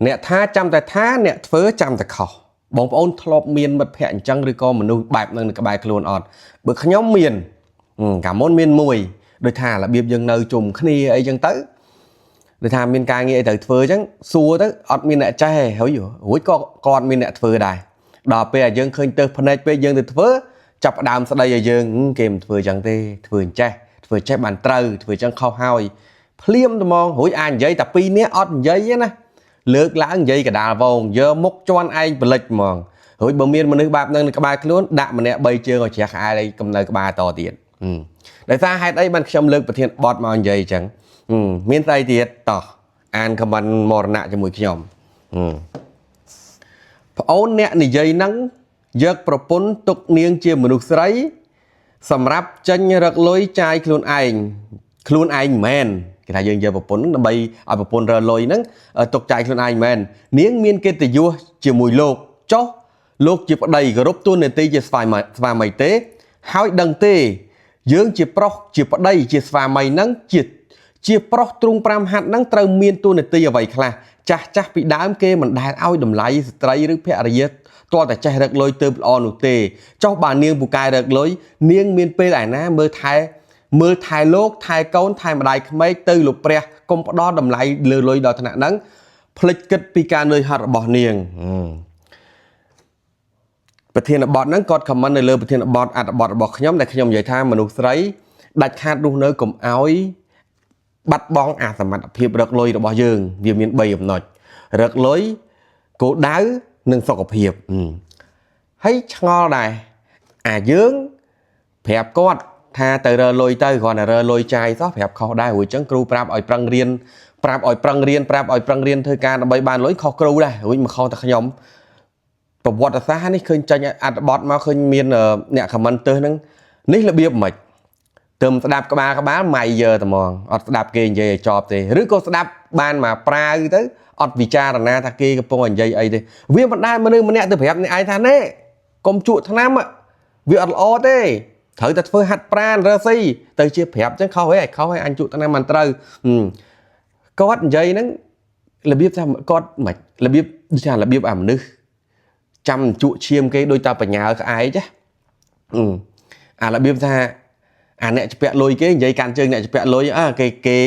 អ្នកថាចាំតែថាអ្នកធ្វើចាំតែខុសបងប្អូនធ្លាប់មានមិត្តភ័ក្តិអញ្ចឹងឬក៏មនុស្សបែបហ្នឹងនៅក្បែរខ្លួនអត់បើខ្ញុំមានកាលមុនមានមួយដូចថារបៀបយើងនៅជុំគ្នាអីចឹងទៅដូចថាមានការងារអីត្រូវធ្វើអញ្ចឹងសួរទៅអត់មានអ្នកចេះហើយរួចក៏គាត់មានអ្នកធ្វើដែរដល់ពេលឲ្យយើងឃើញទៅភ្នែកពេលយើងទៅធ្វើចាប់ផ្ដើមស្ដីឲ្យយើងគេមិនធ្វើអញ្ចឹងទេធ្វើអញ្ចេះធ្វើចេះបានត្រូវធ្វើអញ្ចឹងខុសហើយភ្លាមត្មងរួចអាចនិយាយតែពីរនាក់អត់និយាយទេណាលើកឡើងនិយាយកដាលវងយកមុខជន់ឯងបលិចហ្មងរួចបើមានមនុស្សបែបហ្នឹងនៅក្បែរខ្លួនដាក់ម្នាក់3ជើងឲ្យជ្រះក្អែលឯងកំនៅក្បាលតទៀតដោយសារហេតុអីបានខ្ញុំលើកប្រធានបទមកនិយាយអញ្ចឹងមានស្អីទៀតតោះអានខមមិនមរណៈជាមួយខ្ញុំប្អូនអ្នកនិយាយហ្នឹងយកប្រពន្ធទុកនាងជាមនុស្សស្រីសម្រាប់ចេញរកលុយចាយខ្លួនឯងមិនមែនគេថាយើងយកប្រពន្ធដើម្បីឲ្យប្រពន្ធរើលុយហ្នឹងទុកចាយខ្លួនឯងមិនមែននាងមានកិត្តិយសជាមួយលោកចុះលោកជាប្តីគោរពទួនាទីជាស្វាមីទេហើយដឹងទេយើងជាប្រុសជាប្តីជាស្វាមីហ្នឹងជាប្រុសទ្រង់5ហាត់ហ្នឹងត្រូវមានទួនាទីអ្វីខ្លះចាស់ពីដើមគេមិនដែលឲ្យតម្លៃស្ត្រីឬភរិយាទាល់តែចេះរកលុយទៅល្អនោះទេចុះបើនាងពូកែរកលុយនាងមានពេលឯណាមើលថែលោកថែកូនថែម្ដាយក្មេកទៅលោកព្រះកុំផ្ដោតតម្លៃលើលុយដល់ថ្នាក់ហ្នឹងភ្លេចគិតពីការនឿយហត់របស់នាងប្រធានបទហ្នឹងគាត់ខមមិននៅលើប្រធានបទអត្ថបទរបស់ខ្ញុំដែលខ្ញុំនិយាយថាមនុស្សស្រីដាច់ខាតរស់នៅកុំឲ្យបាត់បង់អាសមត្ថភាពរកលុយរបស់យើងវាមាន3ចំណុចរកលុយគោលដៅនិងសុខភាពហើយឆ្ងល់ដែរអាយើងប្រាប់គាត់ថាទៅរើលុយទៅគ្រាន់តែរើលុយចាយសោះប្រាប់ខុសដែររួចចឹងគ្រូប្រាប់ឲ្យប្រឹងរៀនធ្វើការដើម្បីបានលុយខុសគ្រូដែររួចមកខុសតែខ្ញុំប្រវត្តិសាស្ត្រនេះឃើញចាញ់អត្ថបទមកឃើញមានអ្នកខមមិនទៅហ្នឹងនេះរបៀបមិនទៅស្ដាប់ក្បាលម៉ៃយើតែហ្មងអត់ស្ដាប់គេនិយាយឲ្យចប់ទេឬក៏ស្ដាប់បានមកប្រាវទៅអត់ពិចារណាថាគេកំពុងនិយាយអីទេវាមិនដែលមនុស្សម្នាក់ទៅប្រាប់អ្នកឯងថាណែកុំជក់ថ្នាំវាអត់ល្អទេត្រូវតែធ្វើហាត់ប្រាណរើសីទៅជាប្រាប់ចឹងខុសហើយអញជក់ថ្នាំមិនត្រូវគាត់និយាយហ្នឹងរបៀបថាគាត់មិនរបៀបថារបៀបអាមនុស្សចាំជក់ឈាមគេដូចតាបញ្ញាក្អែកអារបៀបថាអាអ្នកជពាក់លុយគេនិយាយកាន់ជើងអ្នកជពាក់លុយគេ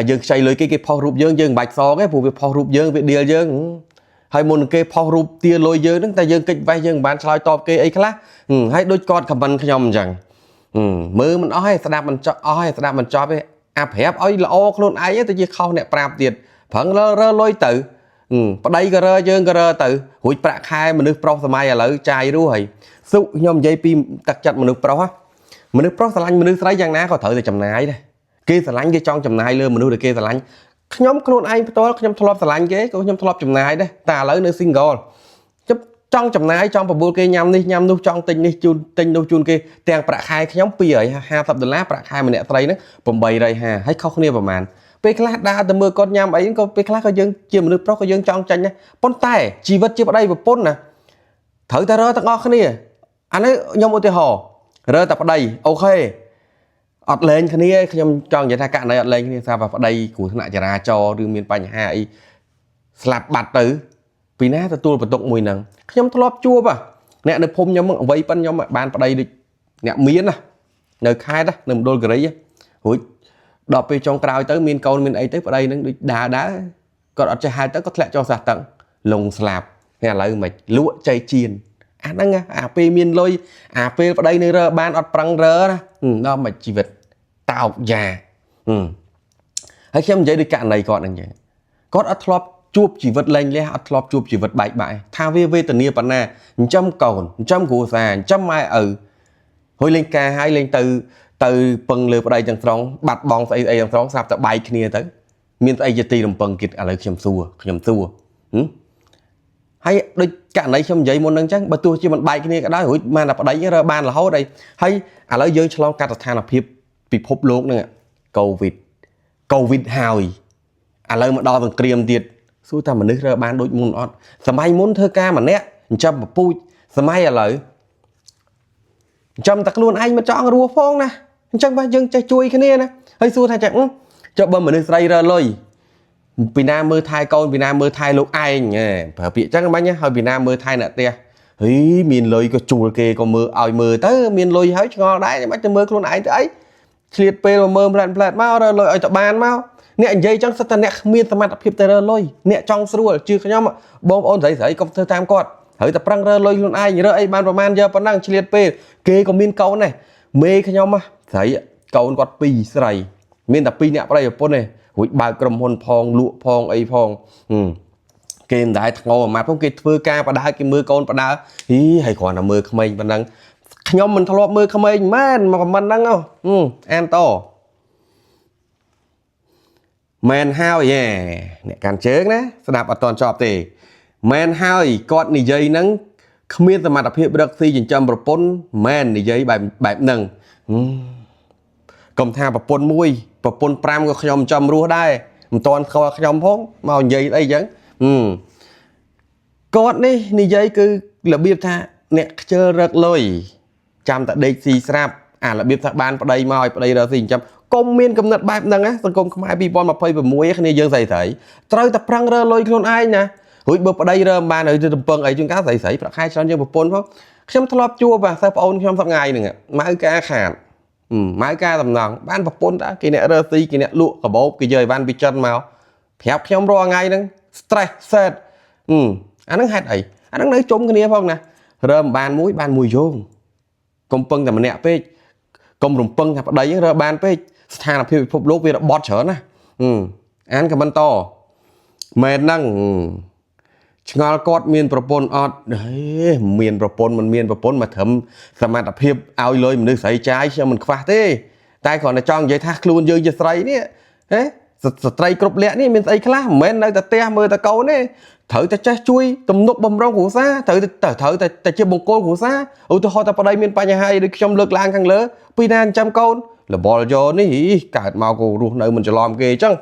យើងខ្ចីលុយគេផុសរូបយើងមិនបាច់សងទេព្រោះវាផុសរូបយើងវាដៀលយើងហើយមុនគេផុសរូបទាលុយយើងហ្នឹងតែយើងកិច្ចវេះយើងមិនបានឆ្លើយតបគេអីខ្លះហើយដូចគាត់ខមមិនខ្ញុំអញ្ចឹងមើលមិនអស់ទេស្ដាប់មិនចប់អស់ទេស្ដាប់មិនចប់ទេអាប្រាប់ឲ្យល្អខ្លួនឯងទៅជាខុសអ្នកប្រាប់ទៀតប្រឹងរើលុយទៅប្តីក៏រើយើងក៏រើទៅរួចប្រាក់ខែមនុស្សប្រុសសម័យឥឡូវចាយរស់ហើយសុខខ្ញុំនិយាយពីទឹកចិត្តមនុស្សប្រុសស្រឡាញ់មនុស្សស្រីយ៉ាងណាក៏ត្រូវតែចំណាយដែរគេស្រឡាញ់គេចង់ចំណាយលើមនុស្សដែលគេស្រឡាញ់ខ្ញុំខ្លួនឯងផ្ទាល់ខ្ញុំធ្លាប់ស្រឡាញ់គេក៏ខ្ញុំធ្លាប់ចំណាយដែរតែឥឡូវនៅ single ចង់ចំណាយចង់បបួលគេញ៉ាំនេះញ៉ាំនោះចង់ទិញនេះជូនទិញនោះជូនគេទាំងប្រាក់ខែខ្ញុំ$250ប្រាក់ខែម្នាក់ស្រីហ្នឹង850ហើយខុសគ្នាប្រហែលពេលខ្លះដើរទៅមើលគាត់ញ៉ាំអីក៏ពេលខ្លះក៏យើងជាមនុស្សប្រុសក៏យើងចង់ចាញ់ដែរប៉ុន្តែជីវិតជាប្តីប្រពន្ធណាត្រូវតែរើទាំងអស់គ្នាអានេះខ្ញុំឧទាហរណ៍រើតែប្តីអូខេអត់លែងគ្នាខ្ញុំចង់និយាយថាករណីអត់លែងគ្នាថាប្តីគ្រោះថ្នាក់ចរាចរណ៍ឬមានបញ្ហាអីស្លាប់បាត់ទៅពីណាទទួលបន្ទុកមួយហ្នឹងខ្ញុំធ្លាប់ជួបអ្នកនៅភូមិខ្ញុំអ្វីប៉ុនខ្ញុំបានប្តីដូចអ្នកមានណានៅខេត្តនៅមណ្ឌលគិរីរួចដល់ពេលចុងក្រោយទៅមានកូនមានអីទៅប្តីហ្នឹងដូចដើរគាត់អត់ចេះហៅទៅគាត់ធ្លាក់ចុះសះតឹងលងស្លាប់ហើយឥឡូវមិនលក់ចៃជៀនអាហ្នឹងអាពេលមានលុយអាពេលប្តីនៅរើបានអត់ប្រឹងរើណាដល់មកជីវិតតោកយ៉ាហើយខ្ញុំនិយាយដូចករណីគាត់ហ្នឹងចឹងគាត់អត់ធ្លាប់ជួបជីវិតលែងលះអត់ធ្លាប់ជួបជីវិតបែកបាក់ថាវាវេទនាប៉ុណ្ណាចិញ្ចឹមកូនចិញ្ចឹមគ្រួសារចិញ្ចឹមម៉ែឪហើយលេងការហើយលេងទៅពឹងលើប្តីទាំងស្រុងបាត់បង់ស្អីទាំងស្រុងស្រាប់តែបែកគ្នាទៅមានស្អីជាទីរំពឹងគិតឥឡូវខ្ញុំសួរហើយដូចករណីខ្ញុំនិយាយមុនហ្នឹងចឹងបើទោះជាមិនបែកគ្នាក៏ដោយរួចបានតែប្តីរើបានរហូតហើយឥឡូវយើងឆ្លងកាត់ស្ថានភាពពិភពលោកហ្នឹងកូវីដហើយឥឡូវមកដល់សង្គ្រាមទៀតសួរថាមនុស្សរើបានដូចមុនអត់សម័យមុនធ្វើការម្នាក់ចិញ្ចឹមពពូជសម័យឥឡូវចិញ្ចឹមតែខ្លួនឯងមិនចង់រស់ផងណាអញ្ចឹងបើយើងចេះជួយគ្នាណាហើយសួរថាចឹងចុះបើមនុស្សស្រីរើលុយ ពីណាមើលថែកូនពីណាមើលថែលោកឯងប្រើពាក្យចឹងបាញ់ហើយពីណាមើលថែអ្នកផ្ទះហីមានលុយក៏ជួលគេក៏មើលឲ្យមើលទៅមានលុយហើយឆ្ងល់ដែរមិនទៅមើលខ្លួនឯងទៅអីឆ្លៀតពេលមកមើលផ្លែតមករើលុយឲ្យតបានមកអ្នកនិយាយចឹងសិតតែអ្នកគ្មានសមត្ថភាពទៅរើលុយអ្នកចង់ស្រួលជឿខ្ញុំបងប្អូនស្រីក៏ធ្វើតាមគាត់ហើយតែប្រឹងរើលុយខ្លួនឯងរើអីបានប្រហែលយកប៉ុណ្ណឹងឆ្លៀតពេលគេក៏មានកូនដែរមេខ្ញុំស្រីកូនគាត់2ស្រីមានតែ2អ្នកប្តីប្រពន្ធទេរួចបើកក្រុមហ៊ុនផងលក់ផងអីផងគេមិនដែរធ្ងោអាម៉ាត់ផងគេធ្វើការបដើគេមើលកូនបដើហីហើយគ្រាន់តែមើលក្មេងប៉ុណ្ណឹងខ្ញុំមិនធ្លាប់មើលក្មេងមែនមកប៉ុណ្ណឹងអានតមែនហើយអ្នកកាន់ជើងណាស្ដាប់អត់តន់ចប់ទេមែនហើយគាត់និយាយហ្នឹងគ្មានសមត្ថភាពរកស៊ីចិញ្ចឹមប្រពន្ធមែននិយាយបែបហ្នឹងកុំថាប្រពន្ធ1ប្រពន្ធ5ក៏ខ្ញុំចំរស់ដែរមិនតន់ស្គាល់ខ្ញុំផងមកនិយាយអីចឹងគាត់នេះនិយាយគឺរបៀបថាអ្នកខ្ជិលរកលុយចាំតែដេកស៊ីស្រាប់អារបៀបថាបានប្តីមកឲ្យប្តីរកស៊ីចិញ្ចឹមកុំមានកំណត់បែបហ្នឹងណាសង្គមខ្មែរ2026គ្នាយើងស្រីត្រូវតែប្រឹងរើលុយខ្លួនឯងណារួចបើប្តីរើមិនបានហើយទៅតំពឹងអីជួនកាលស្រីប្រាក់ខែច្រើនជាងប្រពន្ធផងខ្ញុំធ្លាប់ជួបសិស្សប្អូនខ្ញុំសប្ងៃហ្នឹងម៉ៅការខាតម៉ៅការតំណងបានប្រពន្ធតាគេអ្នករើស៊ីគេអ្នកលក់កាបូបគេយកអីវ៉ាន់ពីចិនមកប្រាប់ខ្ញុំរាល់ថ្ងៃហ្នឹង stress set អាហ្នឹងហេតុអីអាហ្នឹងនៅជុំគ្នាផងណារើមិនបានមួយយោងកុំពឹងតែម្នាក់ពេកកុំរំពឹងថាប្តីហ្នឹងរើបានពេកស្ថានភាពពិភពលោកវារបត់ច្រើនណាអានខមមិនតមែនហ្នឹងឆ្ងល់គាត់មានប្រពន្ធអត់មានប្រពន្ធមិនមានប្រពន្ធមកត្រឹមសមត្ថភាពឲ្យលុយមនុស្សស្រីចាយខ្ញុំមិនខ្វះទេតែគ្រាន់តែចង់និយាយថាខ្លួនយើងជាស្រីនេះស្ត្រីគ្រប់លក្ខនេះមានស្អីខ្លះមិនមែននៅតែផ្ទះមើលតែកូនទេត្រូវតែចេះជួយទំនុកបំរុងគ្រួសារត្រូវតែជាបង្គោលគ្រួសារឧទាហរណ៍តែប្តីមានបញ្ហាដូចខ្ញុំលើកឡើងខាងលើពីណាចិញ្ចឹមកូនលបលយកនេះកើតមកក៏រស់នៅមិនច្រឡំគេអញ្ចឹង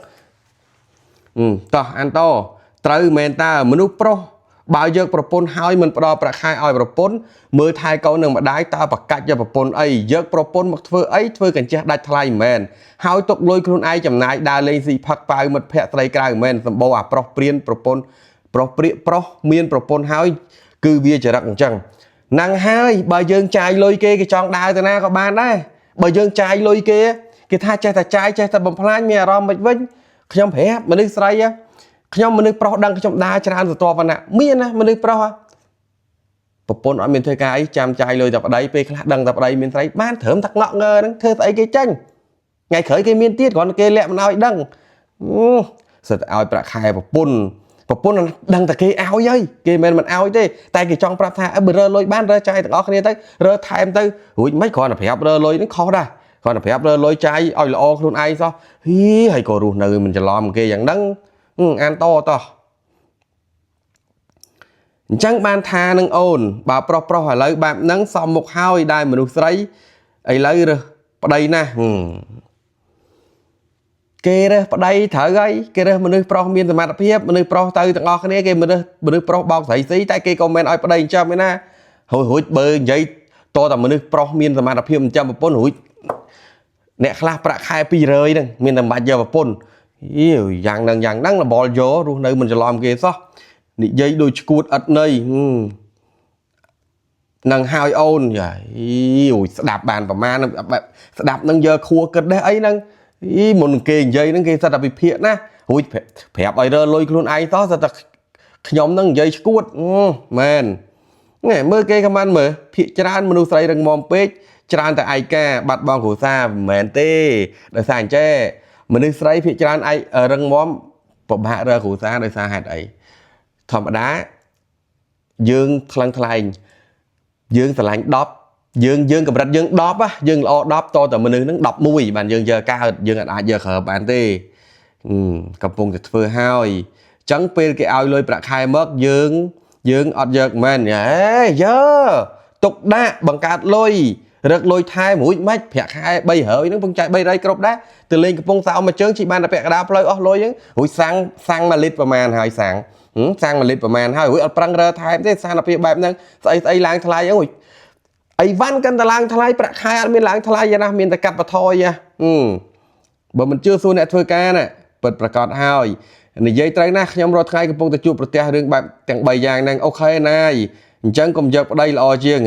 តោះអានតត្រូវមែនតើមនុស្សប្រុសបើយកប្រពន្ធហើយមិនផ្ដល់ប្រាក់ខែឲ្យប្រពន្ធមើលថែកូននឹងម្ដាយតើប្រកាច់យកប្រពន្ធអីយកប្រពន្ធមកធ្វើអីធ្វើកញ្ចេះដាច់ថ្លៃមែនហើយទុកលុយខ្លួនឯងចំណាយដើរលេងស៊ីផឹកប៉ៅមិត្តភ័ក្តិស្រីក្រៅមែនសម្បូរអាប្រុសព្រៀនប្រពន្ធប្រុសព្រាកប្រុសមានប្រពន្ធហើយគឺវាចរិតអញ្ចឹងហ្នឹងហើយបើយើងចាយលុយគេចង់ដើរទៅណាក៏បានដែរបើយើងចាយលុយគេថាចេះតែចាយចេះតែបំផ្លាញមានអារម្មណ៍មិនវិញខ្ញុំប្រាប់មនុស្សស្រីខ្ញុំមនុស្សប្រុសដឹងខ្ញុំដើរច្រើនសតវណ្ណៈមានណាមនុស្សប្រុសប្រពន្ធអត់មានធ្វើការអីចាំចាយលុយតែប្តីពេលខ្លះដឹងតែប្តីមានស្រីបានត្រឹមតែងក់ងើហ្នឹងធ្វើស្អីគេចាញ់ថ្ងៃក្រោយគេមានទៀតគ្រាន់តែគេលាក់មិនឲ្យដឹងសិតឲ្យប្រាក់ខែប្រពន្ធដឹងតែគេឲ្យហើយគេមិនឲ្យទេតែគេចង់ប្រាប់ថាបើរើលុយបានរើចាយទាំងអស់គ្នាទៅរើថែមទៅរួចមិនគ្រាន់តែប្រាប់រើលុយហ្នឹងខុសដែរគ្រាន់តែប្រាប់រើលុយចាយឲ្យល្អខ្លួនឯងសោះហើយក៏រស់នៅមិនច្រឡំគេយ៉ាងហ្នឹងអានតតោះអញ្ចឹងបានថានឹងអូនបើប្រុសឥឡូវបែបហ្នឹងសមមុខហើយដែលមនុស្សស្រីឥឡូវរើសប្តីណាស់គេរើសប្តីត្រូវហើយគេរើសមនុស្សប្រុសមានសមត្ថភាពមនុស្សប្រុសទៅទាំងអស់គ្នាគេមនុស្សប្រុសបោកស្រីស៊ីតែគេក៏មិនឲ្យប្តីចិញ្ចឹមឯណារួចបើនិយាយតតែមនុស្សប្រុសមានសមត្ថភាពចិញ្ចឹមប្រពន្ធរួចអ្នកខ្លះប្រាក់ខែ200ហ្នឹងមានតែមិនបាច់យកប្រពន្ធយ៉ាងហ្នឹងលបលយករស់នៅមិនច្រឡំគេសោះនិយាយដូចឈួតឥតន័យនឹងហើយអូនស្ដាប់បានប្រមាណស្ដាប់នឹងយកខួរគិតដែរអីហ្នឹងមុនគេនិយាយហ្នឹងគេសិតតែវិភាគណារួចប្រាប់ឲ្យរើលុយខ្លួនឯងតោះសិតតែខ្ញុំហ្នឹងនិយាយឈួតមែនមើលគេខមមិនមើលភាគច្រើនមនុស្សស្រីរឹងមាំពេកច្រើនតែឯកាបាត់បង់គ្រួសារមិនមែនទេដោយសារអញ្ចេះមនុស្សស្រីភាគច្រើនរឹងមាំពិបាករើគ្រួសារដោយសារហេតុអីធម្មតាយើងថ្លឹងថ្លែងយើងស្រឡាញ់10យើងកម្រិតយើង10យើងល្អ10តតែមនុស្សហ្នឹង11បានយើងយកកើតយើងអាចយកក្របានទេកំពុងតែធ្វើហើយអញ្ចឹងពេលគេឲ្យលុយប្រាក់ខែមកយើងអត់យកមែនយកទុកដាក់បង្កើតលុយរកលុយថែរួចមិនប្រាក់ខែ300ហ្នឹងពងចាយ300គ្រប់ដែរទៅលេងកំពង់សោមមួយជើងជិះបានតែពាក់កណ្ដាលផ្លូវអស់លុយហ្នឹងរួចសាំង1លីត្រប្រមាណហើយសាំង1លីត្រប្រមាណហើយរួចអត់ប្រឹងរើថែមទេស្ថានភាពបែបហ្នឹងស្អីឡើងថ្លៃហ្នឹងអីវ៉ាន់កាន់តែឡើងថ្លៃប្រាក់ខែអត់មានឡើងថ្លៃទេណាមានតែកាត់បន្ថយបើមិនជឿសួរអ្នកធ្វើការណាពិតប្រកបហើយ និយាយត្រូវណាស់ខ្ញុំរត់ថ្ងៃកំពុងតែជួបប្រទះរឿងបែបទាំង3យ៉ាងហ្នឹងអូខេណាយអញ្ចឹងកុំយកប្តីល្អជាង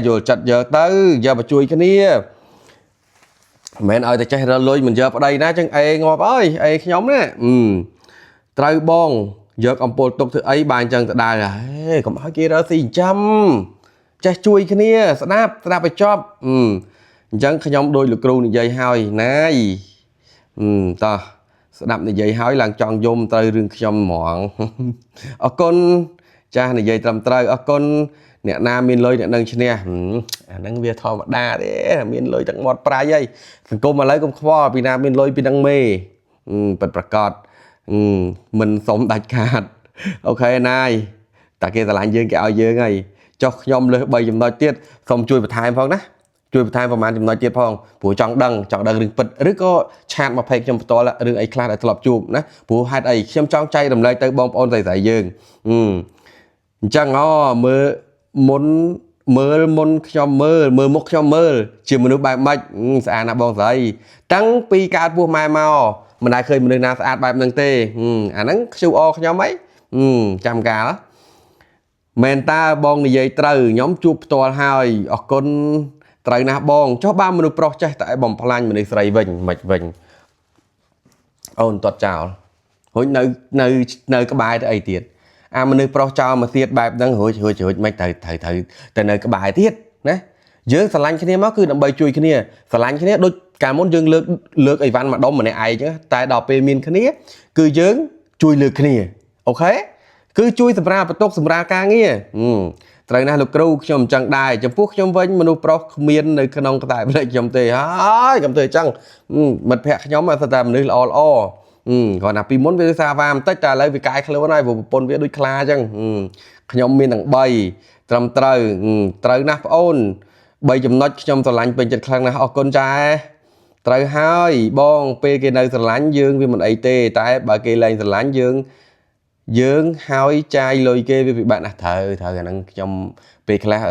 យល់ចិត្តយកទៅយកមកជួយគ្នាមិនមែនឲ្យតែចេះរលុយមិនយកប្តីណាចឹងអេងាប់អើយអេខ្ញុំណាត្រូវបងយកអំពលទុកធ្វើអីបានចឹងទៅដែរហើយកុំឲ្យគេរើស៊ីចិញ្ចឹមចេះជួយគ្នាស្ដាប់ឲ្យចប់អញ្ចឹងខ្ញុំដោយលោកគ្រូនិយាយហើយណាយតោះស្ដាប់និយាយហើយឡើងចង់យំត្រូវរឿងខ្ញុំហ្មងអរគុណចាស់និយាយត្រឹមត្រូវអរគុណអ្នកណាមានលុយអ្នកនឹងឈ្នះអាហ្នឹងវាធម្មតាទេមានលុយទាំងមាត់ប្រាយហើយសង្គមឥឡូវកុំខ្វល់ពីណាមានលុយពីនឹងមេពិតប្រកបមិនសុំដាច់ខាតអូខេណាយតែគេស្រឡាញ់យើងគេឲ្យយើងហើយចុះខ្ញុំលើស3ចំណុចទៀតសូមជួយបន្ថែមផងណាជួយបន្ថែមប្រហែលចំណុចទៀតផងព្រោះចង់ដឹងរឿងពិតឬក៏ឆាតមក page ខ្ញុំផ្ទាល់រឿងអីខ្លះដែលធ្លាប់ជួបណាព្រោះហេតុអីខ្ញុំចង់ចែករំលែកទៅបងប្អូនស្រីៗយើងអញ្ចឹងមើលមុនខ្ញុំមើលមុខខ្ញុំមើលជាមនុស្សបែបម៉េចស្អាតណាស់បងស្រីតាំងពីកើតពោះម៉ែមកមិនដែលឃើញមនុស្សណាស្អាតបែបហ្នឹងទេអាហ្នឹងQRខ្ញុំហីចាំកាលមែនតើបងនិយាយត្រូវខ្ញុំជួបផ្ទាល់ហើយអរគុណត្រូវណាស់បងចុះបើមនុស្សប្រុសចេះតែបំផ្លាញមនុស្សស្រីវិញមិនវិញអូនតតចោលរួចនៅក្បែរទៅអីទៀតអាមនុស្សប្រុសចោលមកទៀតបែបហ្នឹងរួចមិនត្រូវទៅនៅក្បែរទៀតណាយើងស្រឡាញ់គ្នាមកគឺដើម្បីជួយគ្នាស្រឡាញ់គ្នាដូចកាលមុនយើងលើកអីវ៉ាន់មកដុំម្នាក់ឯងចឹងតែដល់ពេលមានគ្នាគឺយើងជួយលើកគ្នាអូខេគឺជួយសម្រាប់បន្ទុកសម្រាប់ការងារត្រូវណាស់លោកគ្រូខ្ញុំអញ្ចឹងដែរចំពោះខ្ញុំវិញមនុស្សប្រុសគ្មាននៅក្នុងខ្សែភ្នែកខ្ញុំទេហើយខ្ញុំធ្វើអញ្ចឹងមិត្តភក្តិខ្ញុំស្ទើរតែមនុស្សល្អគ្រាន់តែពីមុនវាសាវ៉ាបន្តិចតែឥឡូវវាកាយខ្លួនហើយព្រោះប្រពន្ធវាដូចខ្លាអញ្ចឹងខ្ញុំមានទាំង3ត្រឹមត្រូវណាស់ប្អូន3ចំណុចខ្ញុំស្រឡាញ់ពេញចិត្តខ្លាំងណាស់អរគុណចាត្រូវហើយបងពេលគេនៅស្រឡាញ់យើងវាមិនអីទេតែបើគេលែងស្រឡាញ់យើងហើយចាយលុយគេវាពិបាកណាស់ត្រូវអាហ្នឹងខ្ញុំពេលខ្លះ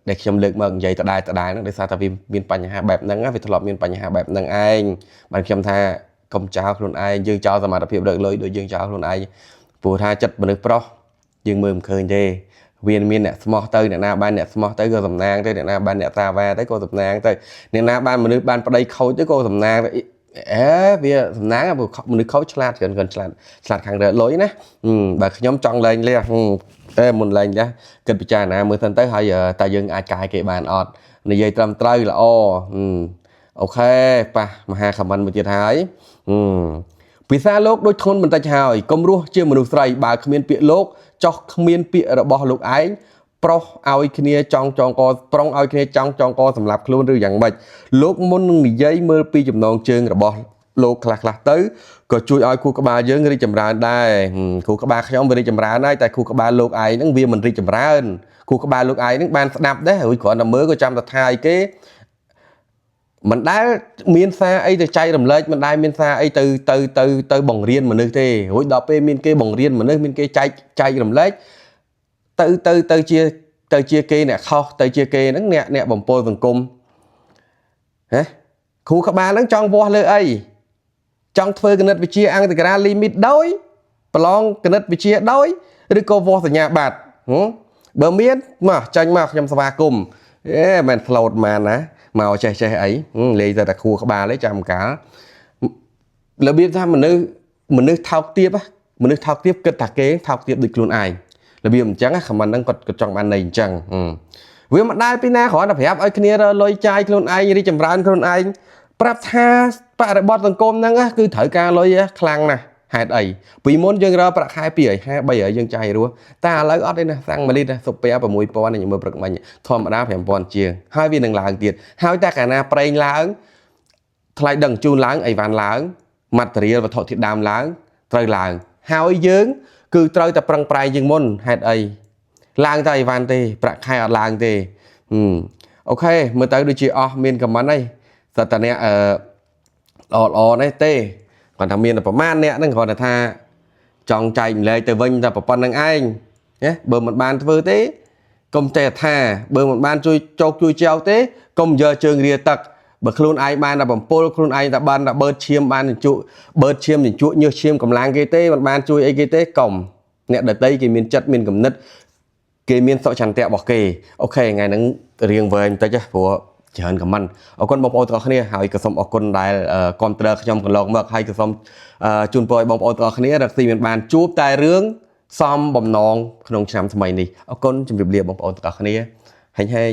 ដែលខ្ញុំលើកមកនិយាយដដែលហ្នឹងដោយសារតែវាមានបញ្ហាបែបហ្នឹងវាធ្លាប់មានបញ្ហាបែបហ្នឹងឯងបានខ្ញុំថាកុំចោលខ្លួនឯងយើងចោលសមត្ថភាពរកលុយដូចយើងចោលខ្លួនឯងព្រោះថាចិត្តមនុស្សប្រុសយើងមើលមិនឃើញទេវាមានអ្នកស្មោះទៅអ្នកណាបានអ្នកស្មោះទៅក៏សំណាងទៅអ្នកណាបានអ្នកសាវ៉ាទៅក៏សំណាងទៅអ្នកណាបានមនុស្សបានប្តីខូចទៅក៏សំណាងទៅវាសំណាងព្រោះមនុស្សខូចឆ្លាតច្រើនឆ្លាតខាងរកលុយណាបើខ្ញុំចង់លែងលះតែមុនលែងលះគិតពិចារណាមើលសិនទៅហើយតើយើងអាចកាយគេបានអត់និយាយត្រឹមត្រូវល្អអូខេប៉ះមហាខមមិនមួយទៀតហើយពិសាលោកដូចធន់បន្តិចហើយកុំរស់ជាមនុស្សស្រីបើគ្មានពាក្យលោកចោះគ្មានពាក្យរបស់លោកឯងប្រុសឲ្យគ្នាចង់កប្រុងឲ្យគ្នាចង់កសម្រាប់ខ្លួនឬយ៉ាងម៉េចលោកមុននឹងនិយាយមើលពីចំណងជើងរបស់លោកខ្លះទៅក៏ជួយឲ្យខួរក្បាលយើងរីកចម្រើនដែរខួរក្បាលខ្ញុំវារីកចម្រើនហើយតែខួរក្បាលលោកឯងហ្នឹងវាមិនរីកចម្រើនខួរក្បាលលោកឯងហ្នឹងបានស្ដាប់ដែររួចគ្រាន់តែមើលក៏ចាំតែថាឲ្យគេមិនដែលមានសារអីទៅចែករំលែកមិនដែលមានសារអីទៅបង្រៀនមនុស្សទេរួចដល់ពេលមានគេបង្រៀនមនុស្សមានគេចែករំលែកទៅជាគេអ្នកខុសទៅជាគេហ្នឹងអ្នកបំពុលសង្គមហ៎គ្រូក្បាលហ្នឹងចង់វាស់លើអីចង់ធ្វើគណិតវិទ្យាអង្គតក្រាលីមីតដោយប្រឡងគណិតវិទ្យាដោយឬក៏វាស់សញ្ញាបត្របើមានមកចាញ់មកខ្ញុំស្វាគមន៍មិនផ្លូតម៉ានណាមកចេះអីលេងតែគ្រូក្បាលឯងចាំកាលរបៀបថាមនុស្សថោកទាបគិតថាគេថោកទាបដូចខ្លួនឯងរបៀបអញ្ចឹងខមមិនហ្នឹងគាត់ចង់បានន័យអញ្ចឹងវាមិនដែលពីណាគ្រាន់តែប្រាប់ឲ្យគ្នាលុយចាយខ្លួនឯងរីកចម្រើនខ្លួនឯងប្រាប់ថាបរិបទសង្គមហ្នឹងគឺត្រូវការលុយខ្លាំងណាស់ហេតុអីពីមុនយើងរើប្រាក់ខែ250 300យើងចាយរស់តែឥឡូវអត់ទេណាសាំង1លីត្រសុប6000ខ្ញុំមើលព្រឹកមិញធម្មតា5000ជាងហើយវានឹងឡើងទៀតហើយតែកាលណាប្រេងឡើងថ្លៃដឹងជូនឡើងអីវ៉ាន់ឡើងម៉ាតេរីយវត្ថុធាតុដើមឡើងត្រូវឡើងហើយយើងគឺត្រូវតែប្រឹងប្រែងជាងមុនហេតុអីឡើងតែអីវ៉ាន់ទេប្រាក់ខែអត់ឡើងទេអូខេមើលទៅដូចជាអស់មានខមមិនអីសត្វតាអ្នកល្អនេះទេគាត់ថាមានតែប្រមាណអ្នកហ្នឹងគាត់ថាចង់ចែកម្លែកទៅវិញតែប៉ុណ្្នឹងឯងណាបើមិនបានធ្វើទេកុំចេះថាបើមិនបានជួយចោកជួយចោកទេកុំយកជើងរាទឹក បើខ្លួនឯងបានតែបំពល់ខ្លួនឯងតែបានតែបើឈាមបានជក់បើឈាមជក់ញើសឈាមកម្លាំងគេទេមិនបានជួយអីគេទេកុំអ្នកដតីគេមានចិត្តមានគំនិតគេមានសុចន្ទៈរបស់គេអូខេថ្ងៃហ្នឹងរៀងវែងបន្តិចព្រោះច្រើនខមមិនអរគុណបងប្អូនទាំងអស់គ្នាហើយក៏សូមអរគុណដែលគ្រប់គ្រងខ្ញុំកន្លងមកហើយក៏សូមជូនពរឲ្យបងប្អូនទាំងអស់គ្នារកស៊ីមានបានជួបតែរឿងសំបំណងក្នុងឆ្នាំថ្មីនេះអរគុណជម្រាបលាបងប្អូនទាំងអស់គ្នាហេង